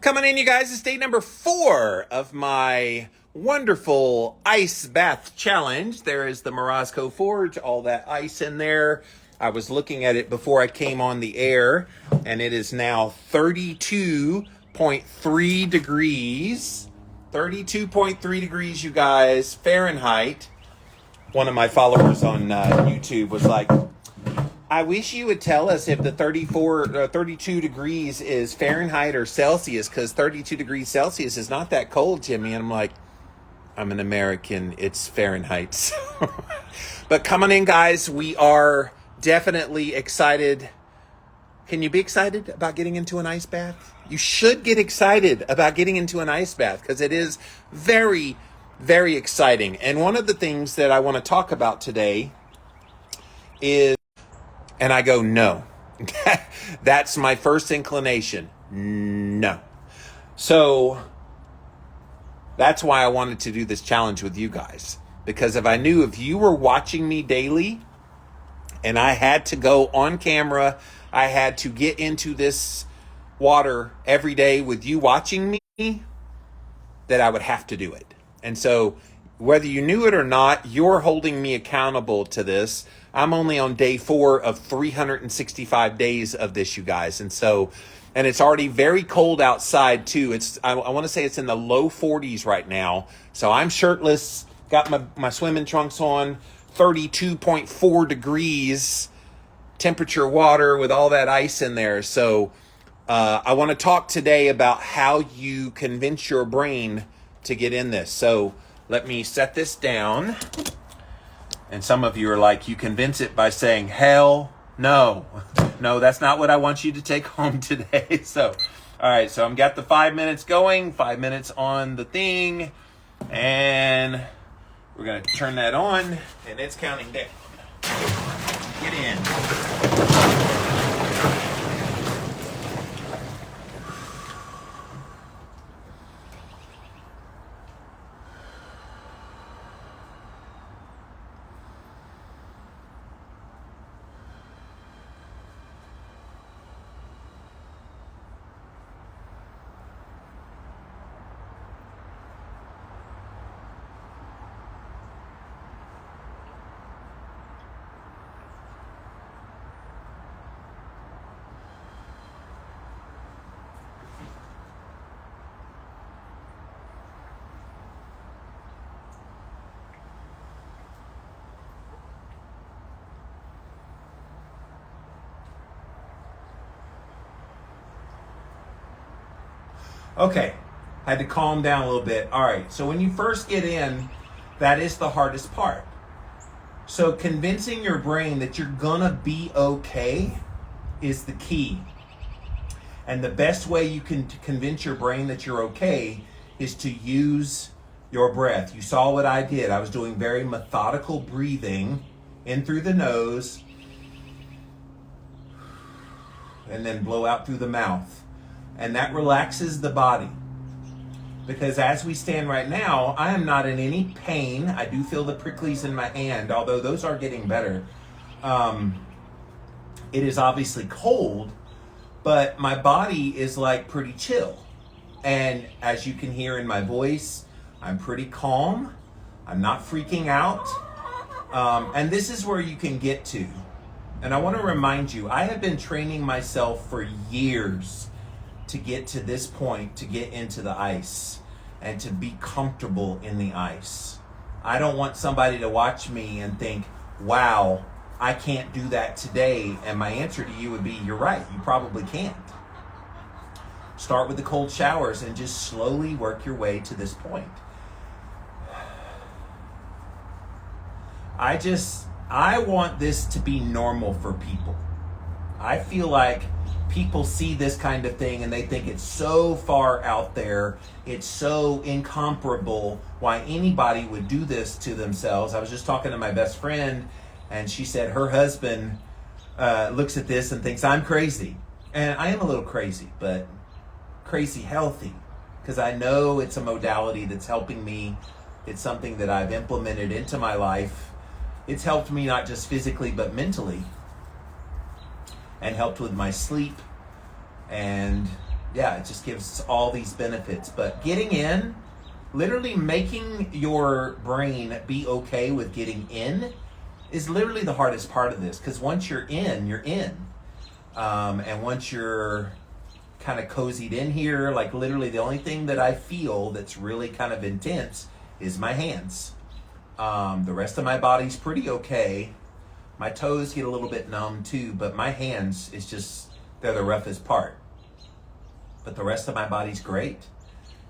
Coming in, you guys, is day number 4 of my wonderful ice bath challenge. There is the Morozco Forge, all that ice in there. I was looking at it before I came on the air, and it is now 32.3 degrees. 32.3 degrees, you guys, Fahrenheit. One of my followers on YouTube was like, I wish you would tell us if the 32 degrees is Fahrenheit or Celsius, because 32 degrees Celsius is not that cold, Jimmy. And I'm like, I'm an American. It's Fahrenheit. But coming in, guys, we are definitely excited. Can you be excited about getting into an ice bath? You should get excited about getting into an ice bath because it is very, very exciting. And one of the things that I want to talk about today is, and I go, no. That's my first inclination. No. So that's why I wanted to do this challenge with you guys. Because if you were watching me daily and I had to go on camera, I had to get into this water every day with you watching me, that I would have to do it. And so whether you knew it or not, you're holding me accountable to this. I'm only on day 4 of 365 days of this, you guys. And it's already very cold outside too. I want to say it's in the low 40s right now. So I'm shirtless, got my swimming trunks on, 32.4 degrees temperature water with all that ice in there. So I want to talk today about how you convince your brain to get in this. So let me set this down. And some of you are like, you convince it by saying, hell no. No, that's not what I want you to take home today. So, all right, so I've got the 5 minutes going, 5 minutes on the thing. And we're going to turn that on, and it's counting down. Get in. Okay, had to calm down a little bit. All right, so when you first get in, that is the hardest part. So convincing your brain that you're gonna be okay is the key. And the best way you can convince your brain that you're okay is to use your breath. You saw what I did. I was doing very methodical breathing in through the nose and then blow out through the mouth. And that relaxes the body. Because as we stand right now, I am not in any pain. I do feel the pricklies in my hand, although those are getting better. It is obviously cold, but my body is like pretty chill. And as you can hear in my voice, I'm pretty calm. I'm not freaking out. And this is where you can get to. And I want to remind you, I have been training myself for years to get to this point, to get into the ice and to be comfortable in the ice. I don't want somebody to watch me and think, wow, I can't do that today. And my answer to you would be, you're right, you probably can't. Start with the cold showers and just slowly work your way to this point. I want this to be normal for people. I feel like people see this kind of thing and they think it's so far out there, it's so incomparable why anybody would do this to themselves. I was just talking to my best friend and she said her husband looks at this and thinks I'm crazy. And I am a little crazy, but crazy healthy, because I know it's a modality that's helping me. It's something that I've implemented into my life. It's helped me not just physically but mentally, and helped with my sleep and Yeah, it just gives all these benefits. But getting in, literally making your brain be okay with getting in is literally the hardest part of this. Because once you're in, you're in. And once you're kind of cozied in here, like literally the only thing that I feel that's really kind of intense is my hands. The rest of my body's pretty okay. My toes get a little bit numb too, but my hands is just, they're the roughest part. But the rest of my body's great.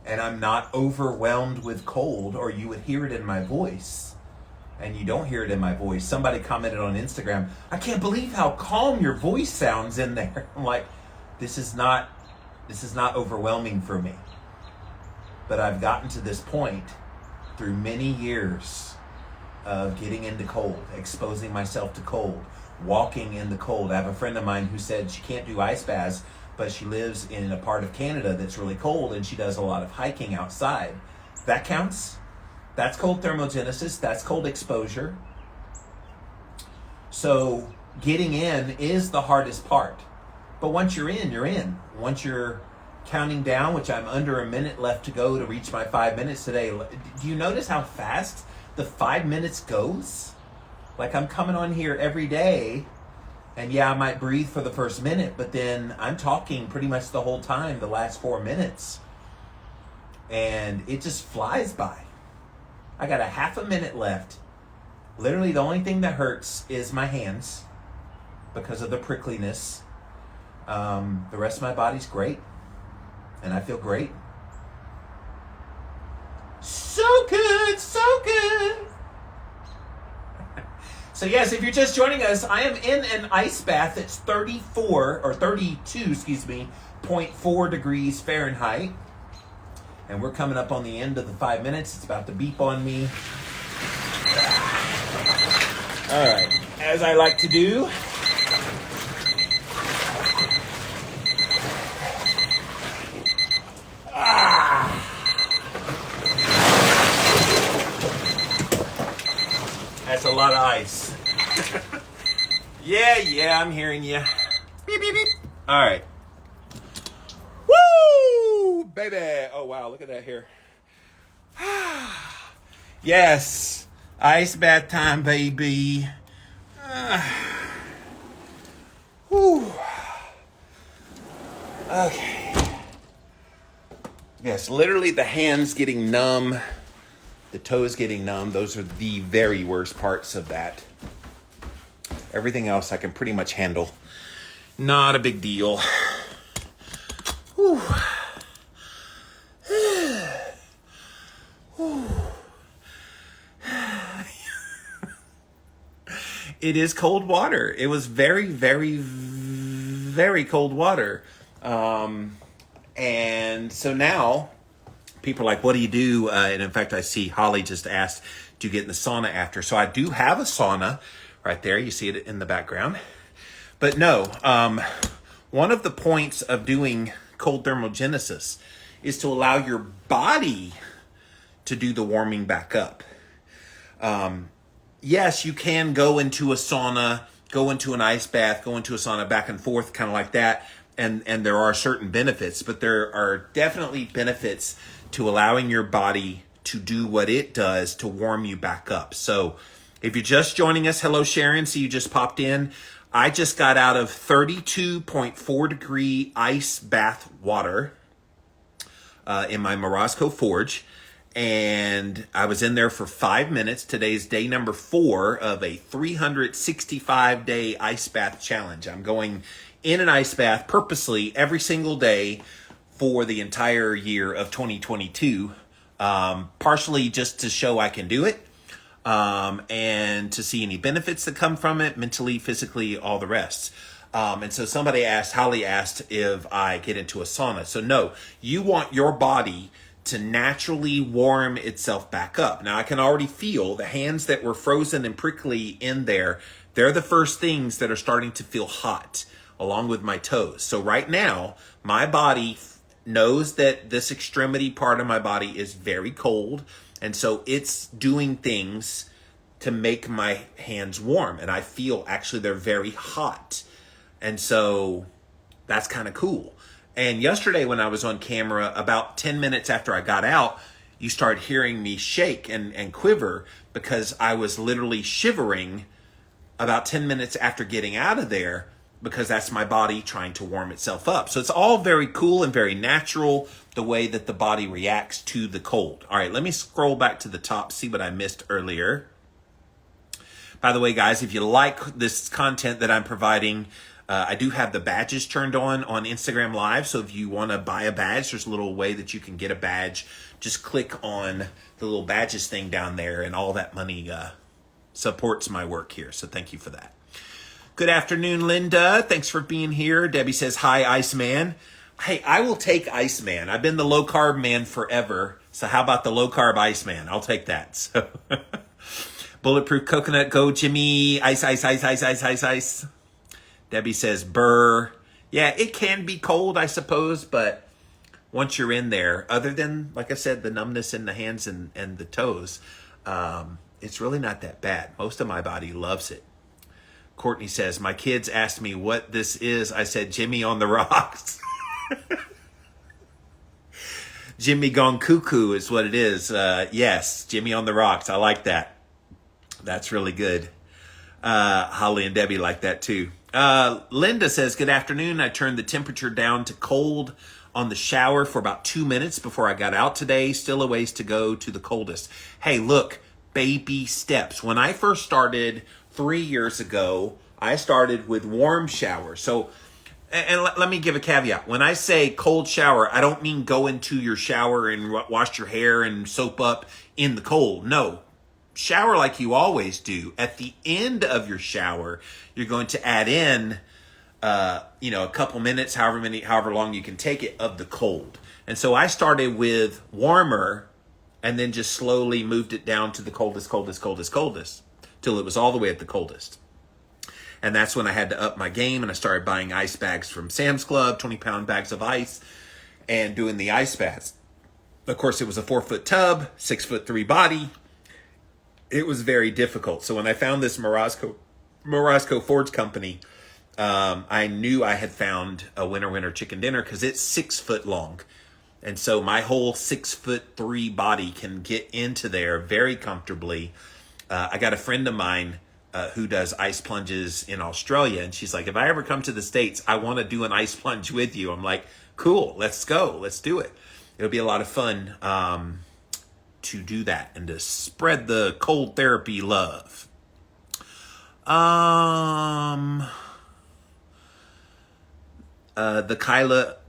And I'm not overwhelmed with cold, or you would hear it in my voice. And you don't hear it in my voice. Somebody commented on Instagram, I can't believe how calm your voice sounds in there. I'm like, this is not overwhelming for me. But I've gotten to this point through many years of getting into cold, exposing myself to cold, walking in the cold. I have a friend of mine who said she can't do ice baths, but she lives in a part of Canada that's really cold, and she does a lot of hiking outside. That counts. That's cold thermogenesis. That's cold exposure. So getting in is the hardest part. But once you're in, you're in. Once you're counting down, which I'm under a minute left to go to reach my 5 minutes today. Do you notice how fast the 5 minutes goes? Like, I'm coming on here every day, and yeah, I might breathe for the first minute, but then I'm talking pretty much the whole time, the last 4 minutes. And it just flies by. I got a half a minute left. Literally, the only thing that hurts is my hands because of the prickliness. The rest of my body's great. And I feel great. So good, so good. So yes, if you're just joining us, I am in an ice bath. It's 32.4 degrees Fahrenheit. And we're coming up on the end of the 5 minutes. It's about to beep on me. All right, as I like to do. That's a lot of ice. Yeah, I'm hearing you. Beep, beep, beep. All right. Woo, baby. Oh, wow, look at that here. Yes, ice bath time, baby. Whew. Okay. Yes, literally the hands getting numb, the toes getting numb. Those are the very worst parts of that. Everything else I can pretty much handle. Not a big deal. Whew. It is cold water. It was very, very, very cold water. And so now people are like, what do you do? And in fact, I see Holly just asked, do you get in the sauna after? So I do have a sauna right there. You see it in the background. But no, one of the points of doing cold thermogenesis is to allow your body to do the warming back up. Yes, you can go into a sauna, go into an ice bath, go into a sauna back and forth, kind of like that. And there are certain benefits, but there are definitely benefits to allowing your body to do what it does to warm you back up. So if you're just joining us, hello, Sharon. See, you just popped in. I just got out of 32.4 degree ice bath water in my Morosco Forge. And I was in there for 5 minutes. Today's day number 4 of a 365-day ice bath challenge. I'm going in an ice bath purposely every single day for the entire year of 2022. Partially just to show I can do it. And to see any benefits that come from it, mentally, physically, all the rest. And so somebody asked, Holly asked if I get into a sauna. So no, you want your body to naturally warm itself back up. Now I can already feel the hands that were frozen and prickly in there. They're the first things that are starting to feel hot along with my toes. So right now, my body knows that this extremity part of my body is very cold. And so it's doing things to make my hands warm. And I feel actually they're very hot. And so that's kind of cool. And yesterday when I was on camera, about 10 minutes after I got out, you started hearing me shake and quiver because I was literally shivering about 10 minutes after getting out of there, because that's my body trying to warm itself up. So it's all very cool and very natural, the way that the body reacts to the cold. All right, let me scroll back to the top, see what I missed earlier. By the way, guys, if you like this content that I'm providing, I do have the badges turned on Instagram Live. So if you want to buy a badge, there's a little way that you can get a badge. Just click on the little badges thing down there, and all that money supports my work here. So thank you for that. Good afternoon, Linda. Thanks for being here. Debbie says, hi, Iceman. Hey, I will take Iceman. I've been the low carb man forever. So how about the low carb Iceman? I'll take that. So Bulletproof Coconut, go Jimmy. Ice, ice, ice, ice, ice, ice, ice. Debbie says, burr. Yeah, it can be cold, I suppose, but once you're in there, other than, like I said, the numbness in the hands and the toes, it's really not that bad. Most of my body loves it. Courtney says, my kids asked me what this is. I said, Jimmy on the rocks. Jimmy gone cuckoo is what it is. Yes, Jimmy on the rocks. I like that. That's really good. Holly and Debbie like that too. Linda says, good afternoon. I turned the temperature down to cold on the shower for about 2 minutes before I got out today. Still a ways to go to the coldest. Hey, look, baby steps. When I first started 3 years ago, I started with warm showers. So, and let me give a caveat. When I say cold shower, I don't mean go into your shower and wash your hair and soap up in the cold. No, shower like you always do. At the end of your shower, you're going to add in, a couple minutes, however long you can take it, of the cold. And so I started with warmer and then just slowly moved it down to the coldest, till it was all the way at the coldest. And that's when I had to up my game, and I started buying ice bags from Sam's Club, 20-pound bags of ice, and doing the ice baths. Of course, it was a 4-foot tub, 6'3" body. It was very difficult. So when I found this Morosco Forge company, I knew I had found a winner chicken dinner, because it's 6 foot long. And so my whole 6'3" body can get into there very comfortably. I got a friend of mine who does ice plunges in Australia, and she's like, if I ever come to the States, I want to do an ice plunge with you. I'm like, cool, let's go, let's do it. It'll be a lot of fun to do that and to spread the cold therapy love. The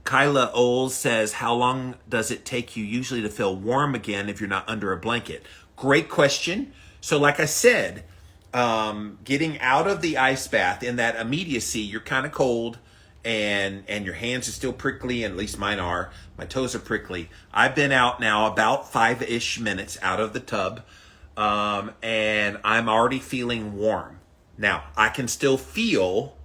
Kyla Oles says, how long does it take you usually to feel warm again if you're not under a blanket? Great question. So like I said, getting out of the ice bath, in that immediacy, you're kind of cold and your hands are still prickly, and at least mine are. My toes are prickly. I've been out now about 5-ish minutes out of the tub, and I'm already feeling warm. Now, I can still feel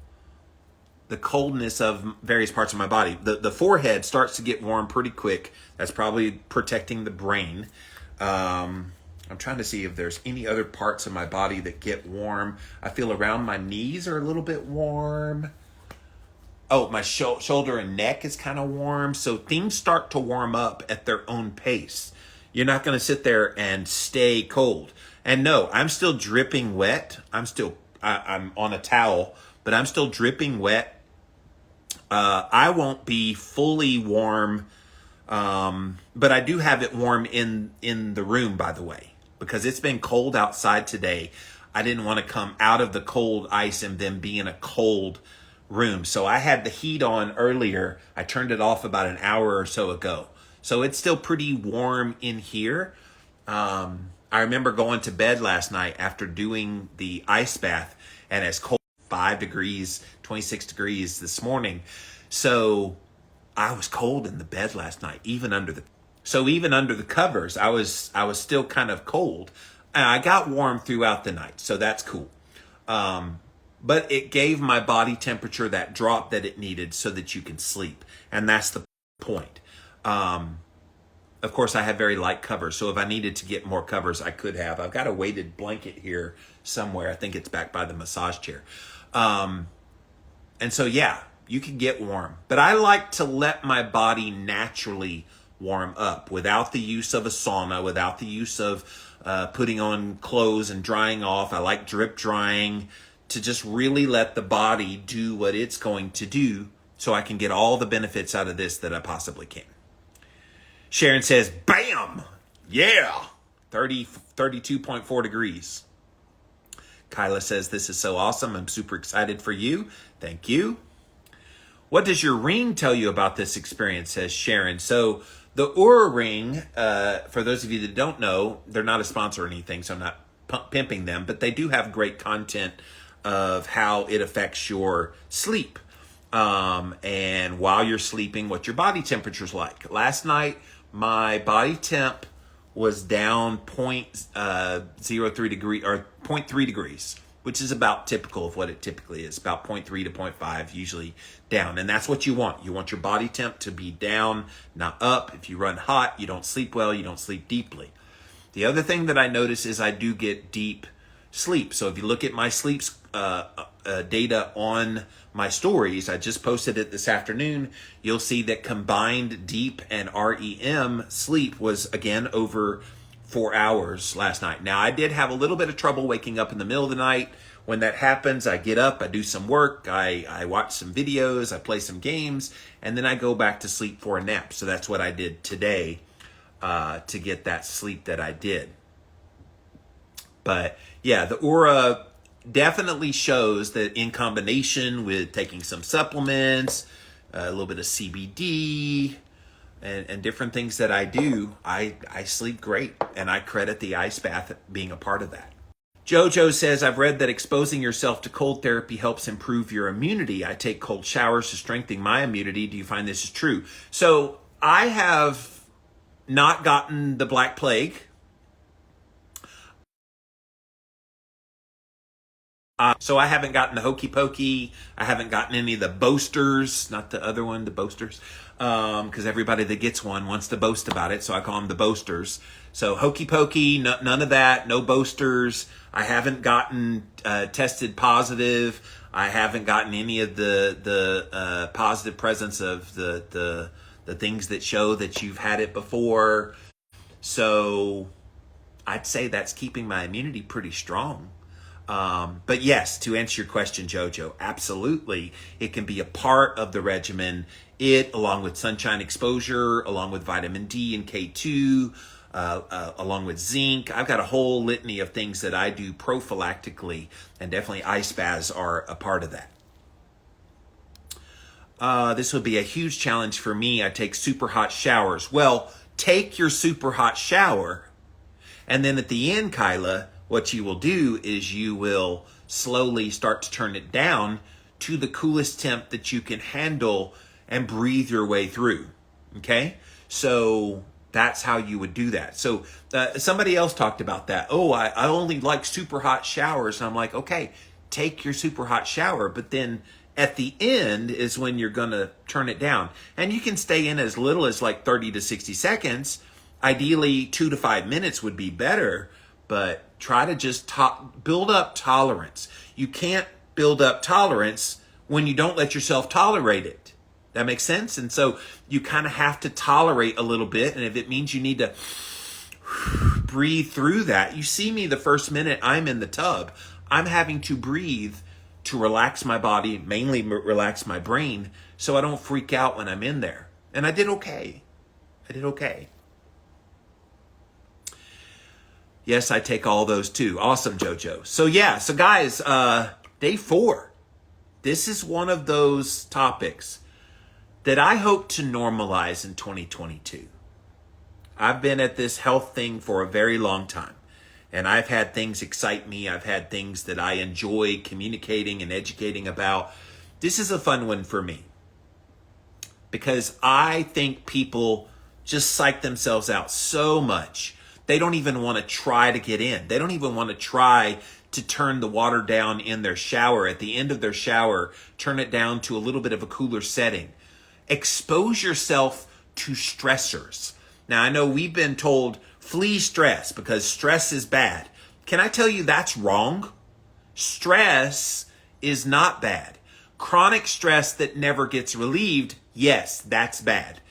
the coldness of various parts of my body. The forehead starts to get warm pretty quick. That's probably protecting the brain. I'm trying to see if there's any other parts of my body that get warm. I feel around my knees are a little bit warm. Oh, my shoulder and neck is kind of warm. So things start to warm up at their own pace. You're not going to sit there and stay cold. And no, I'm still dripping wet. I'm on a towel, but I'm still dripping wet. I won't be fully warm, but I do have it warm in the room, by the way, because it's been cold outside today. I didn't want to come out of the cold ice and then be in a cold room. So I had the heat on earlier. I turned it off about an hour or so ago. So it's still pretty warm in here. I remember going to bed last night after doing the ice bath, and it's cold, 5 degrees, 26 degrees this morning. So I was cold in the bed last night, even under the covers, I was still kind of cold. And I got warm throughout the night, so that's cool. But it gave my body temperature that drop that it needed so that you can sleep. And that's the point. Of course, I have very light covers, so if I needed to get more covers, I could have. I've got a weighted blanket here somewhere. I think it's back by the massage chair. And so, yeah, You can get warm. But I like to let my body naturally warm up without the use of a sauna, without the use of putting on clothes and drying off. I like drip drying to just really let the body do what it's going to do so I can get all the benefits out of this that I possibly can. Sharon says, bam! Yeah! 32.4 degrees. Kyla says, this is so awesome. I'm super excited for you. Thank you. What does your ring tell you about this experience, says Sharon. So the Oura Ring, for those of you that don't know, they're not a sponsor or anything, so I'm not pimping them, but they do have great content of how it affects your sleep. And while you're sleeping, what your body temperature's like. Last night, my body temp was down 0.03 degree or 0.3 degrees, which is about typical of what it typically is, about 0.3 to 0.5 usually down. And that's what you want. You want your body temp to be down, not up. If you run hot, you don't sleep well, you don't sleep deeply. The other thing that I notice is I do get deep sleep. So if you look at my sleep data on my stories, I just posted it this afternoon, you'll see that combined deep and REM sleep was again over 4 hours last night. Now, I did have a little bit of trouble waking up in the middle of the night. When that happens, I get up, I do some work, I watch some videos, I play some games, and then I go back to sleep for a nap. So that's what I did today to get that sleep that I did. But yeah, the Oura definitely shows that in combination with taking some supplements, a little bit of CBD, and different things that I do, I sleep great. And I credit the ice bath being a part of that. Jojo says, I've read that exposing yourself to cold therapy helps improve your immunity. I take cold showers to strengthen my immunity. Do you find this is true? So I have not gotten the Black Plague. So I haven't gotten the hokey pokey. I haven't gotten any of the boasters, not the other one, the boasters, because everybody that gets one wants to boast about it. So I call them the boasters. So hokey pokey, none of that, no boasters. I haven't gotten tested positive. I haven't gotten any of the positive presence of the things that show that you've had it before. So I'd say that's keeping my immunity pretty strong. But yes, to answer your question, Jojo, absolutely. It can be a part of the regimen. It, along with sunshine exposure, along with vitamin D and K2, along with zinc. I've got a whole litany of things that I do prophylactically, and definitely ice baths are a part of that. This would be a huge challenge for me. I take super hot showers. Well, take your super hot shower, and then at the end, Kyla, what you will do is you will slowly start to turn it down to the coolest temp that you can handle and breathe your way through. Okay? So that's how you would do that. So somebody else talked about that. Oh, I only like super hot showers. And I'm like, okay, take your super hot shower, but then at the end is when you're going to turn it down. And you can stay in as little as like 30 to 60 seconds. Ideally, 2 to 5 minutes would be better. But try to just build up tolerance. You can't build up tolerance when you don't let yourself tolerate it. That makes sense? And so you kind of have to tolerate a little bit. And if it means you need to breathe through that, you see me the first minute I'm in the tub, I'm having to breathe to relax my body, mainly relax my brain, so I don't freak out when I'm in there. And I did okay. Yes, I take all those too. Awesome, Jojo. So yeah, so guys, day 4. This is one of those topics that I hope to normalize in 2022. I've been at this health thing for a very long time, and I've had things excite me. I've had things that I enjoy communicating and educating about. This is a fun one for me because I think people just psych themselves out so much. They don't even want to try to get in. They don't even want to try to turn the water down in their shower. At the end of their shower, turn it down to a little bit of a cooler setting. Expose yourself to stressors. Now, I know we've been told flee stress because stress is bad. Can I tell you that's wrong? Stress is not bad. Chronic stress that never gets relieved, yes, that's bad.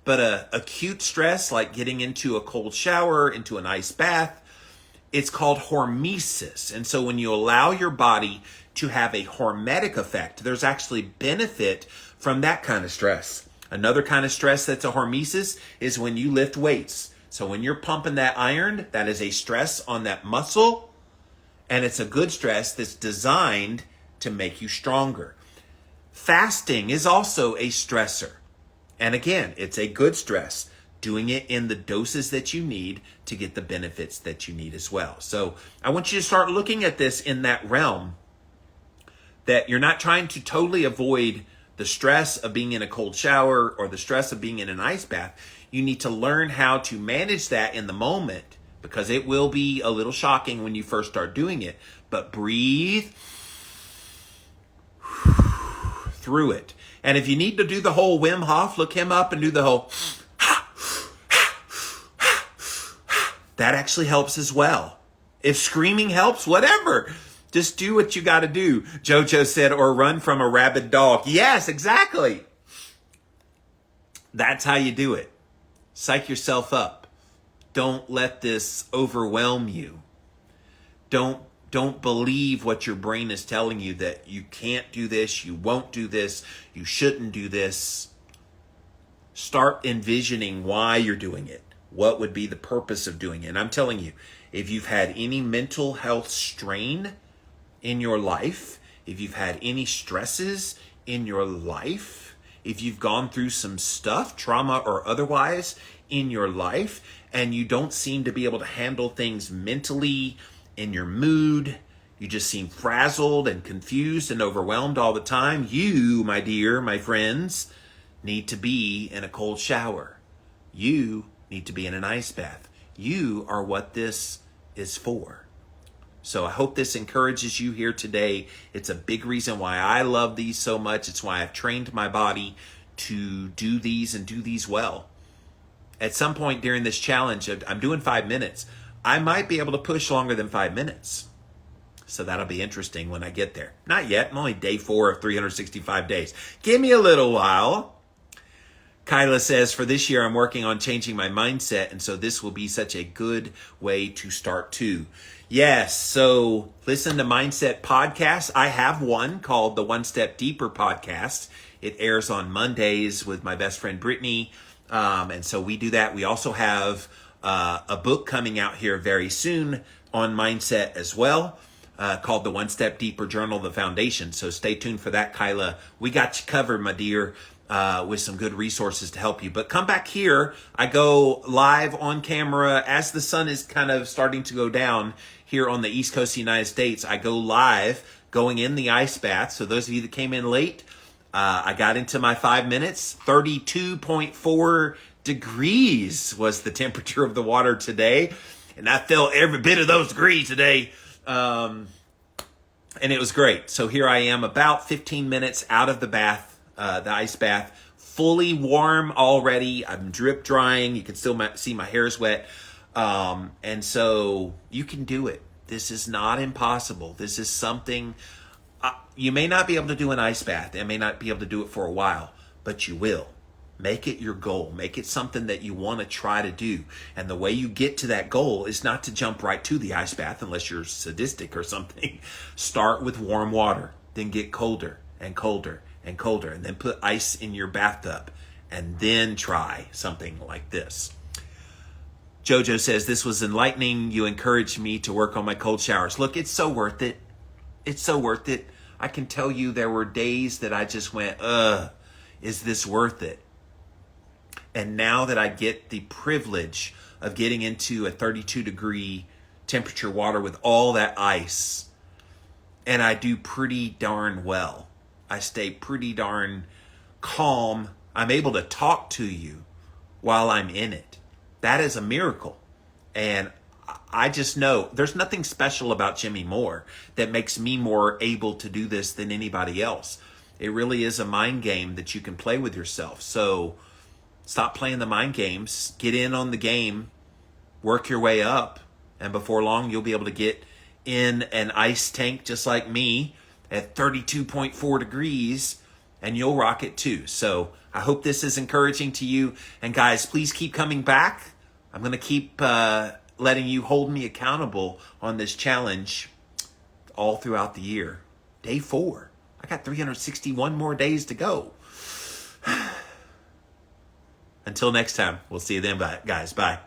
But acute stress, like getting into a cold shower, into an ice bath, it's called hormesis. And so when you allow your body to have a hormetic effect, there's actually benefit from that kind of stress. Another kind of stress that's a hormesis is when you lift weights. So when you're pumping that iron, that is a stress on that muscle, and it's a good stress that's designed to make you stronger. Fasting is also a stressor. And again, it's a good stress. Doing it in the doses that you need to get the benefits that you need as well. So I want you to start looking at this in that realm, that you're not trying to totally avoid the stress of being in a cold shower or the stress of being in an ice bath. You need to learn how to manage that in the moment, because it will be a little shocking when you first start doing it. But breathe through it. And if you need to do the whole Wim Hof, look him up and do the whole, that actually helps as well. If screaming helps, whatever. Just do what you got to do. Jojo said, or run from a rabid dog. Yes, exactly. That's how you do it. Psych yourself up. Don't let this overwhelm you. Don't believe what your brain is telling you, that you can't do this, you won't do this, you shouldn't do this. Start envisioning why you're doing it. What would be the purpose of doing it? And I'm telling you, if you've had any mental health strain in your life, if you've had any stresses in your life, if you've gone through some stuff, trauma or otherwise, in your life, and you don't seem to be able to handle things mentally, in your mood, you just seem frazzled and confused and overwhelmed all the time, you, my dear, my friends, need to be in a cold shower. You need to be in an ice bath. You are what this is for. So I hope this encourages you here today. It's a big reason why I love these so much. It's why I've trained my body to do these and do these well. At some point during this challenge, I'm doing 5 minutes. I might be able to push longer than 5 minutes. So that'll be interesting when I get there. Not yet. I'm only day 4 of 365 days. Give me a little while. Kyla says, for this year, I'm working on changing my mindset, and so this will be such a good way to start too. Yes, so listen to Mindset Podcasts. I have one called the One Step Deeper Podcast. It airs on Mondays with my best friend Brittany, and so we do that. We also have a book coming out here very soon on mindset as well, called the One Step Deeper Journal, The Foundation. So stay tuned for that, Kyla. We got you covered, my dear, with some good resources to help you. But come back here. I go live on camera as the sun is kind of starting to go down here on the East Coast of the United States. I go live going in the ice bath. So those of you that came in late, I got into my 5 minutes. 32.4 degrees was the temperature of the water today. And I felt every bit of those degrees today. And it was great. So here I am about 15 minutes out of the bath. The ice bath, fully warm already. I'm drip drying. You can still see my hair is wet. And so you can do it. This is not impossible. This is something you may not be able to do an ice bath. And may not be able to do it for a while, but you will. Make it your goal. Make it something that you want to try to do. And the way you get to that goal is not to jump right to the ice bath unless you're sadistic or something. Start with warm water, then get colder and colder and colder, and then put ice in your bathtub, and then try something like this. Jojo says, this was enlightening. You encouraged me to work on my cold showers. Look, it's so worth it. It's so worth it. I can tell you there were days that I just went, is this worth it? And now that I get the privilege of getting into a 32-degree temperature water with all that ice, and I do pretty darn well. I stay pretty darn calm. I'm able to talk to you while I'm in it. That is a miracle. And I just know there's nothing special about Jimmy Moore that makes me more able to do this than anybody else. It really is a mind game that you can play with yourself. So stop playing the mind games. Get in on the game. Work your way up. And before long, you'll be able to get in an ice tank just like me at 32.4 degrees, and you'll rock it too. So I hope this is encouraging to you. And guys, please keep coming back. I'm going to keep letting you hold me accountable on this challenge all throughout the year. Day 4. I got 361 more days to go. Until next time, we'll see you then, guys. Bye.